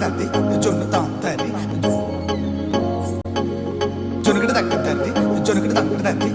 తండ్రి జొన్ను తాం తండ్రి జొనుకటి తగ్గ తండ్రి జొనుకటి తగ్గ తండ్రి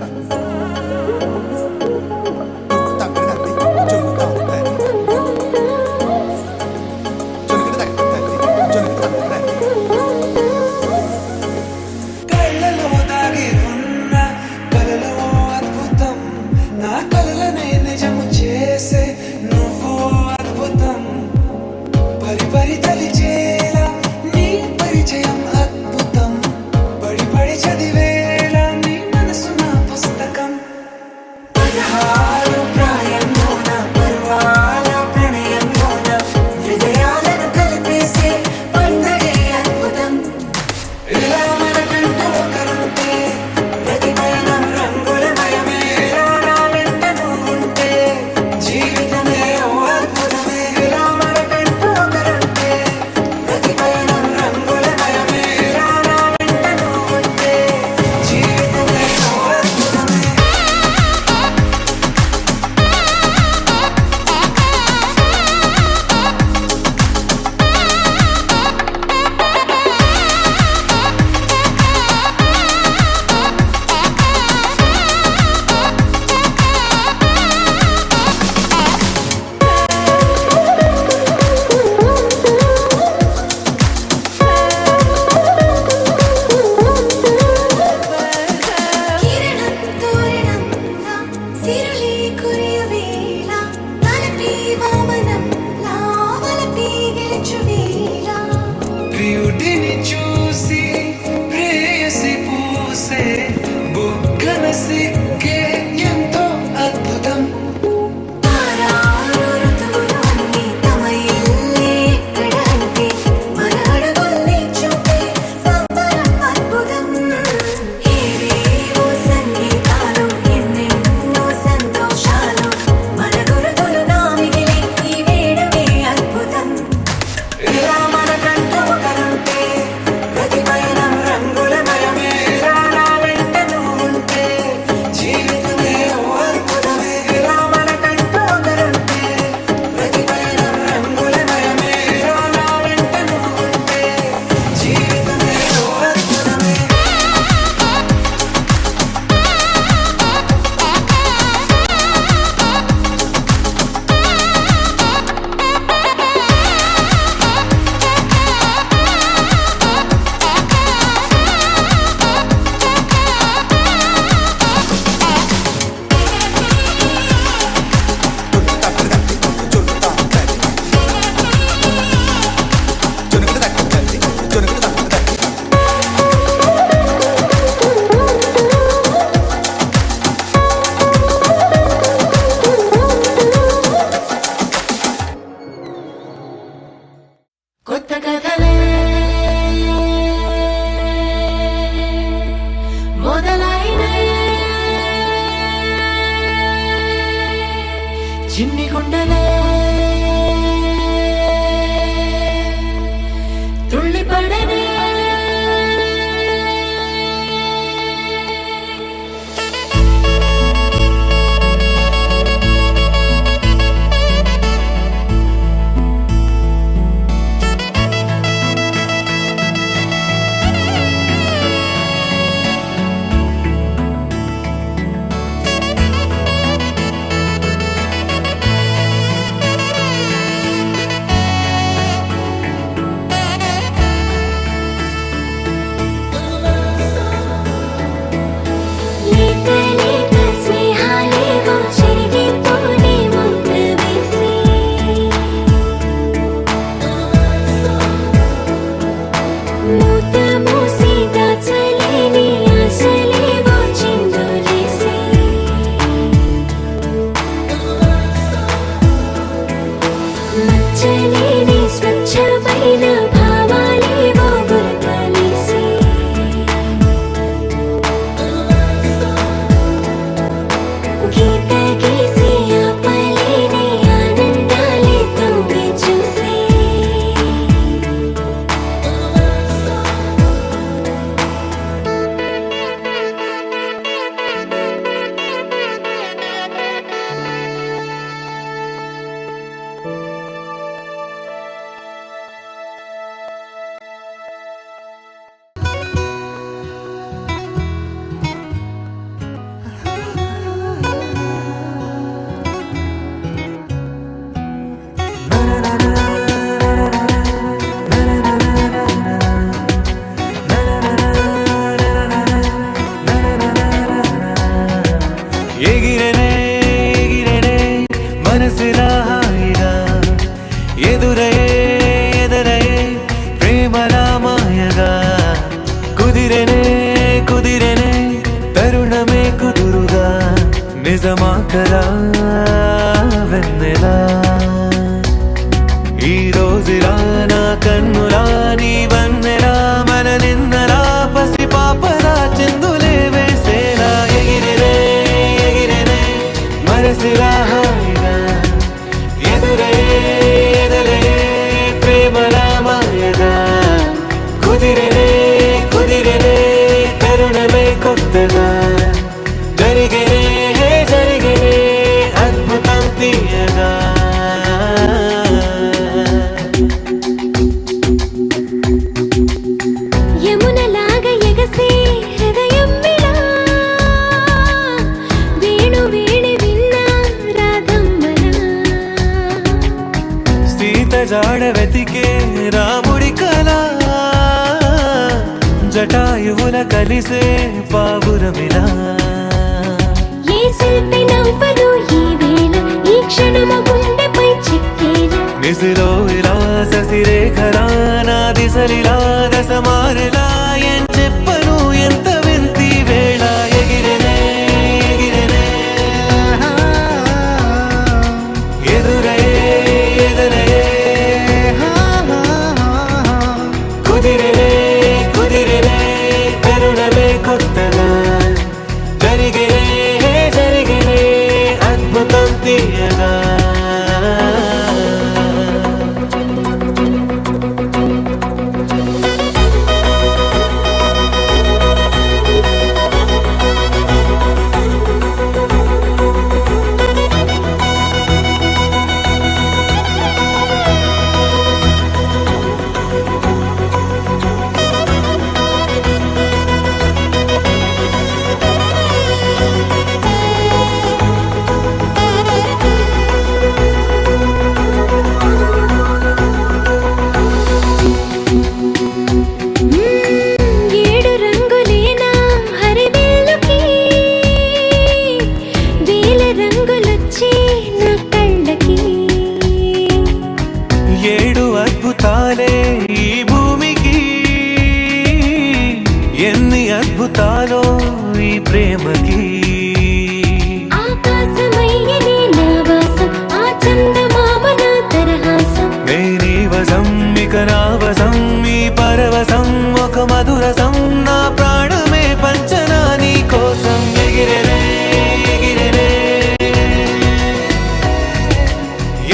చిన్ని గుండెలే తుళ్ళి పడనే కొత్తగా జరిగేనే జరిగేనే అద్భుతం తీయగా యమునలాగా ఎగసే హృదయం విలా వేణు వేణి విన్నా రాగమ్మలా సీత జాడ వెతికే రాముడి కళ జటాయువుల కలిసే పావురమిలా ఏ శిల్పి నవ్వదు ఈ వేళ ఈ క్షణము గుండెపై చిక్కేలా నిసిలో ఇలా శశిరేఖలా నా దిశలిలా దశమారలా ఏం చెప్పను ఎంత వింతి వేళ ఎగిరెనే ఎగిరెనే ఎదురయే ఎదురయే కుదిరెనే కుదిరెనే కరుణమే కొత్తగా జరిగేనే జరిగేనే అద్భుతం తీయగా ఏడు రంగులేనా హరివిల్లుకి వేల రంగులొచ్చే నా కళ్ళకి ఏడు అద్భుతాలే ఈ భూమికి ఎన్ని అద్భుతాలో ఈ ప్రేమకి ఆకాశమయ్యని నా వాసం ఆ చందమామ నా తరహాసం నేనీ వసం ఇక నా వసం ఈ పరవశం ఒక మధురసం నా ప్రాణమే పంచనా నీ కోసం ఎగిరెనే ఎగిరెనే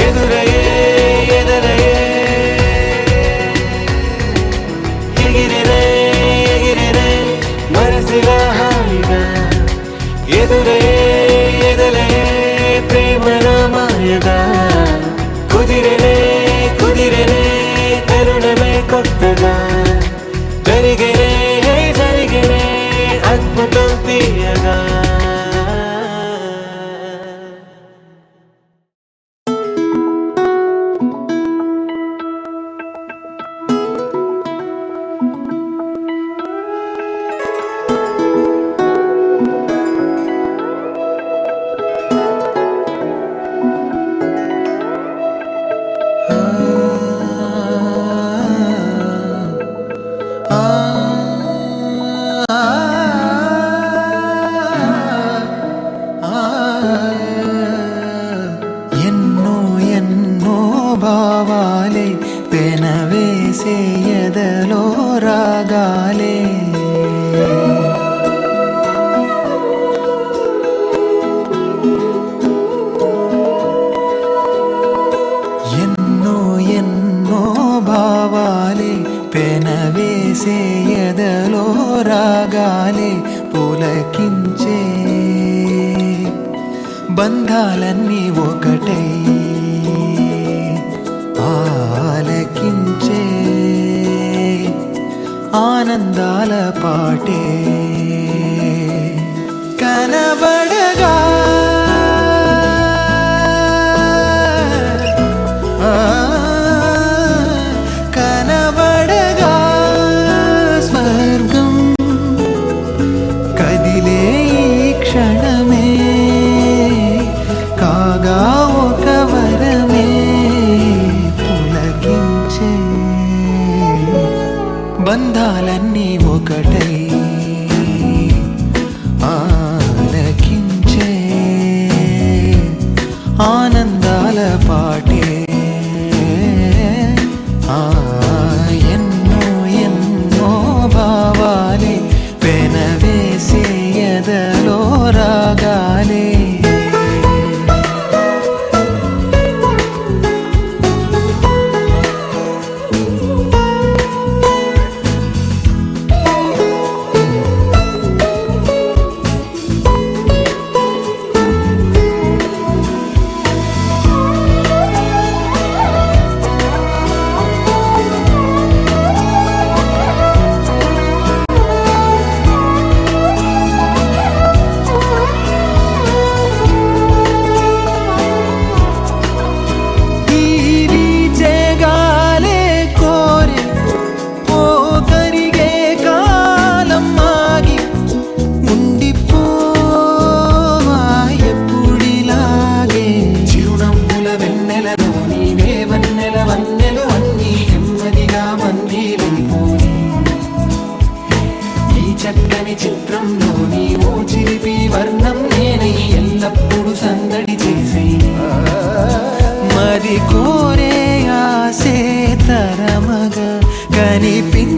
ఎదురయే ఎదురయే ఎగిరెనే ఎగిరెనే మనసుగా హాయిగా ఎదురయే ఎదురయే ప్రేమల మాయగా కుదిరెనే కుదిరెనే కరుణమే కొత్తగా జరిగేనే జరిగేనే అద్భుతం తీయగా ఎన్నో ఎన్నో భావాలే పెనవేసే ఎదలో రాగాలే ఎన్నో ఎన్నో భావాలే పెనవేసే ఎదలో రాగాలే పులకించే బంధాలన్నీ ఒకటై ఆలకించే ఆనందాల పాటే కనబడగా కనబడగా స్వర్గం కదిలే ఈ క్షణమే కాగా ఒక వరమే పులకించే బంధాలన్నీ ఒకటై ఆలకించే ఆనందాల పాటే ఎన్నో ఎన్నో భావాలే పెనవేసే ఎదలో రాగాలే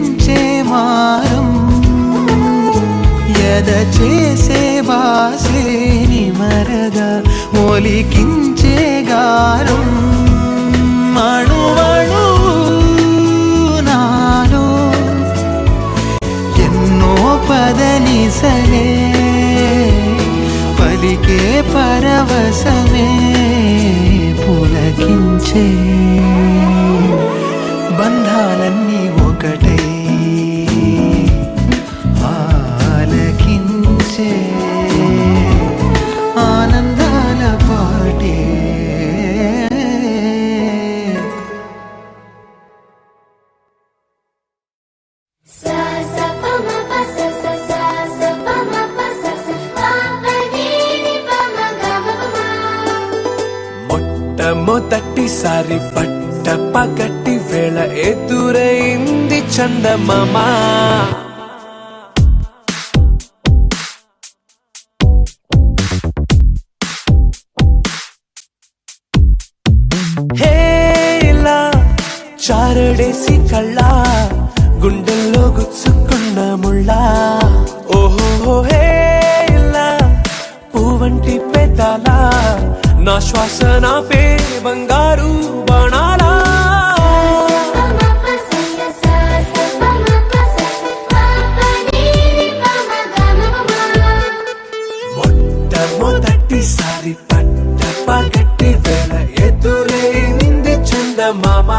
పులకించే మారం ఎద చేసే బాసేని మరగా ఒలికించే గారం అణువణు నాలో ఎన్నో పదనిసలే పలికే పరవశమే పులకించే బంధాలన్నీ ఒకటై ఆలకించే ఆనందాల పాటే సా సా ప మ ప స స సా సా ప మ ప స స ప ప ని ని ప మ గ మ ప మ. మొట్టమొదటిసారి పట్ట పగటి వేళ ఎదురైంది చందమామ హేలా చారడేసి కళ్ళ గుండెల్లో గుచ్చుకున్న ముళ్ళ ఓహో హేలా పువ్వంటి పెదాల నా శ్వాస నా పే బంగారు బాణాలా ప మ ప స స సా సా ప మ ప స స ప ప ని ని ప మ గ మ ప మ. మొట్టమొదటిసారి పట్ట పగటి వేళ ఎదురైంది చందమామ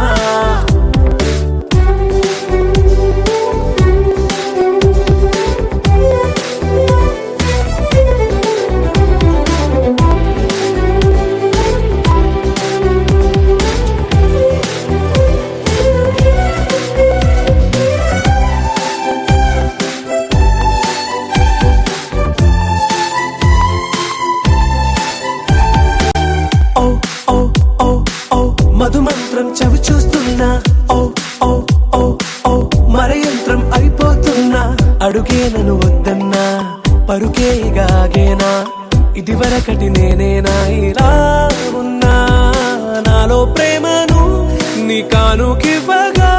ఓ ఓ ఓ ఓ మధుమంత్రం చవి చూస్తున్నా ఓ ఓ ఓ ఓ మరయంత్రం అయిపోతున్నా అడుగే నన్ను వద్దన్నా పరుకేగాగేనా ఇదివరకటి నేనేనా ఇలా ఉన్నా నాలో ప్రేమను నీ కానుకివ్వగా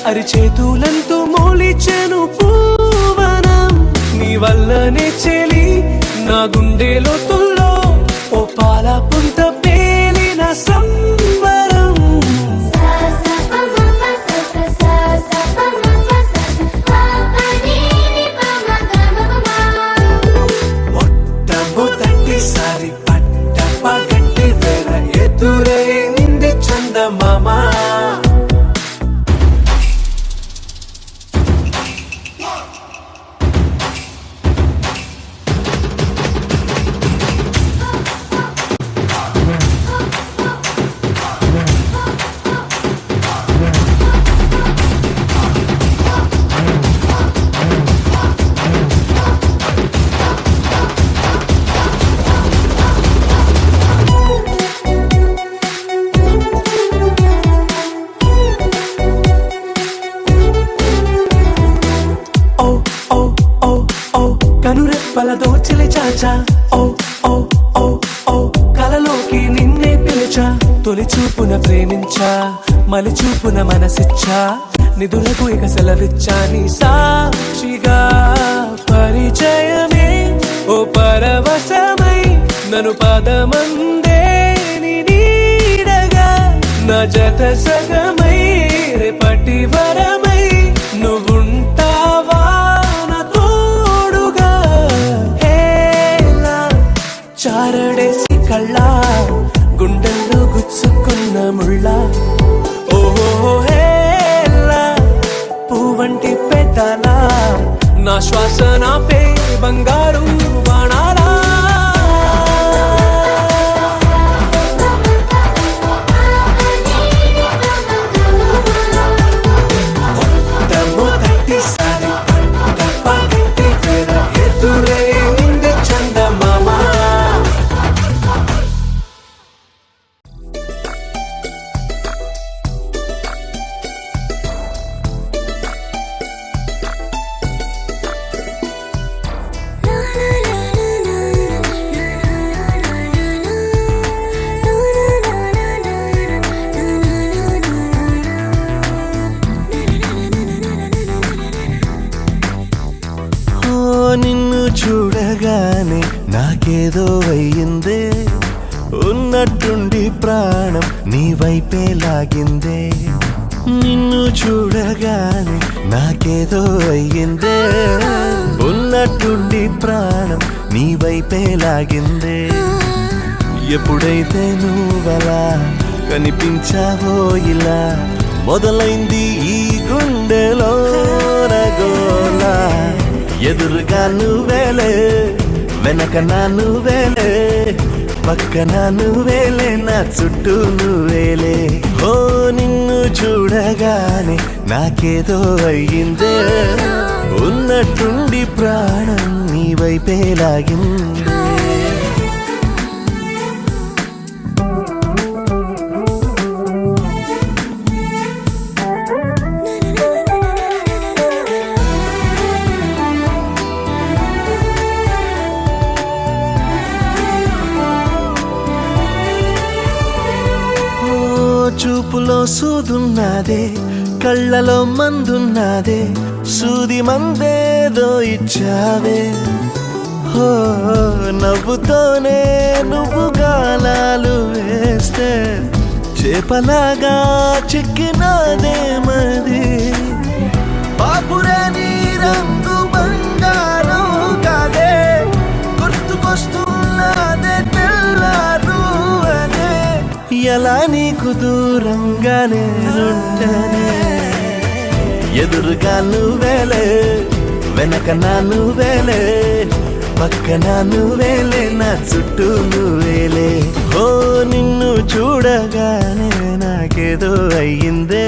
అరిచేతులంతో మోలిచెను పూవనం నీ వల్లనే చెలి నా గుండెలో తుల్లో ఓ పాల పుంత పేలిన సంబరం సా సా ప మ ప స స సా సా ప మ ప స స ప ప ని ని ప మ గ మ ప మ. మొట్టమొదటిసారి పట్ట పగటి వేళ ఎదురైంది చందమామ ఓ ఓ ఓ ఓ కనురెప్పల దోచిలి చాచా ఓ ఓ ఓ ఓ కలలోకి నిన్నే పిలిచా తొలి చూపున ప్రేమించా మలి చూపున మనసిచ్చా నిదులకు ఇక సెలవిచ్చా నీ సాక్షిగా పరిచయమే ఓ పరవశమై నన్ను పదమందే నీ నీడగా నా జత సగమై రేపటి వరమై నువ్వుంటావా నా తోడుగా హేలా చారడేసి కళ్ళ గుండెల్లో గుచ్చుకున్న ముళ్ళ ఓహో హేలా పువ్వంటి పెదాల నా శ్వాస నా పే బంగారు బాణాలా మొట్టమొదటిసారి పట్ట పగటి వేళ ఎదురైంది చందమామ La la la la నిన్ను చూడగానే నాకేదో అయ్యిందే, ఉన్నట్టుండి ప్రాణం నీ వైపే లాగిందే. నిన్ను చూడగానే నాకేదో అయ్యిందే, ఉన్నట్టుండి ప్రాణం నీ వైపే లాగిందే. ఎప్పుడైతే నువ్వలా కనిపించావో ఇలా మొదలైంది ఈ గుండెలో రగోలా. ఎదురుగా నువ్వేలే, వెనక నా నువ్వేలే, పక్కన నువ్వేలే, నా చుట్టూ నువ్వేలే. ఓ నిన్ను చూడగానే నాకేదో అయ్యిందే, ఉన్నట్టుండి ప్రాణం నీ వైపే లాగిందే. చూపులో సూదున్నదే, కళ్ళలో మందున్నదే, సూది మందేదో ఇచ్చావే. హో నవ్వుతోనే నువ్వు గాలాలు వేస్తే చేపలాగా చిక్కినాదే మది. పాపురే నీ రంగు బంగారం కాదే, గుర్తుకొస్తున్నదే తెల్లారు అదే. ఎలా నీకు దూరంగానే ఉండనే, ఎదురుగా నువ్వేలే, వెనక నా నువ్వేలే, పక్కన నువ్వేలే, నా చుట్టూ నువ్వేలే. ఓ నిన్ను చూడగానే నాకేదో అయ్యిందే,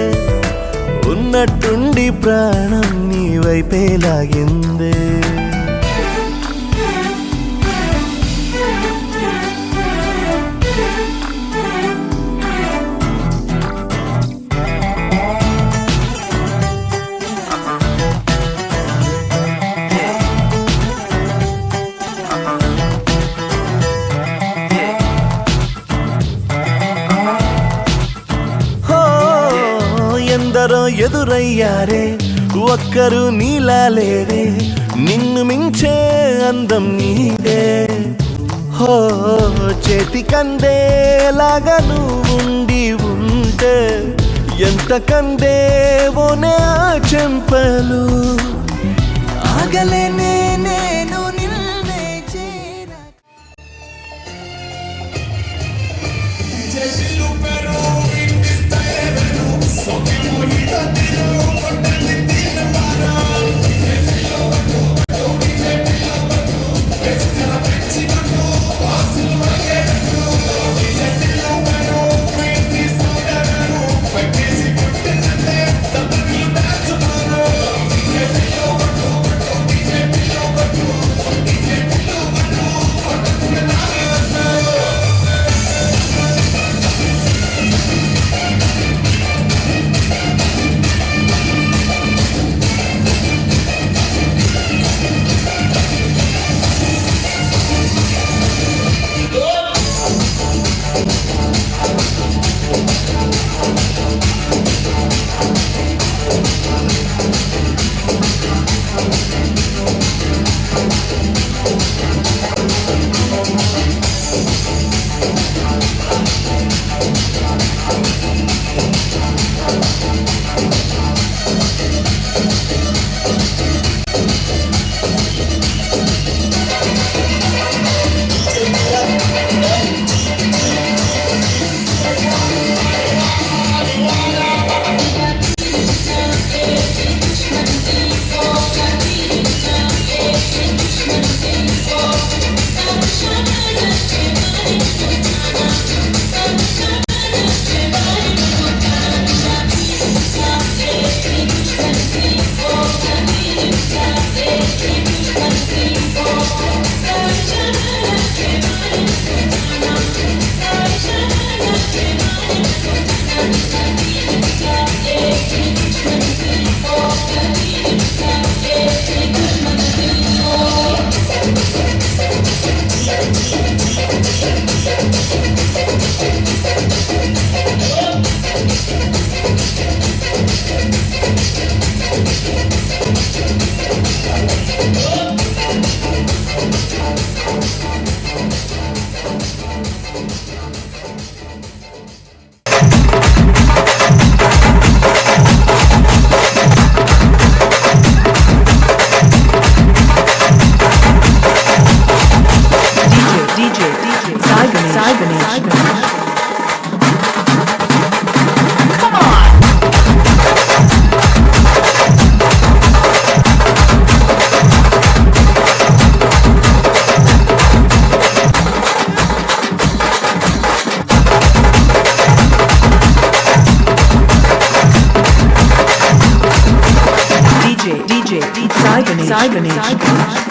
ఉన్నట్టుండి ప్రాణం నీ వైపే లాగిందే. ఎందరో ఎదురయ్యారే, ఒక్కరు నీలా లేరే, నిన్ను మించే అందం నీదే. హో చేతికందేలాగా నువ్వుండి ఉంటే ఎంత కందేవోనే ఆ చెంపలు. ఆగలేనే నేను నిన్నే చేరా. Gणेश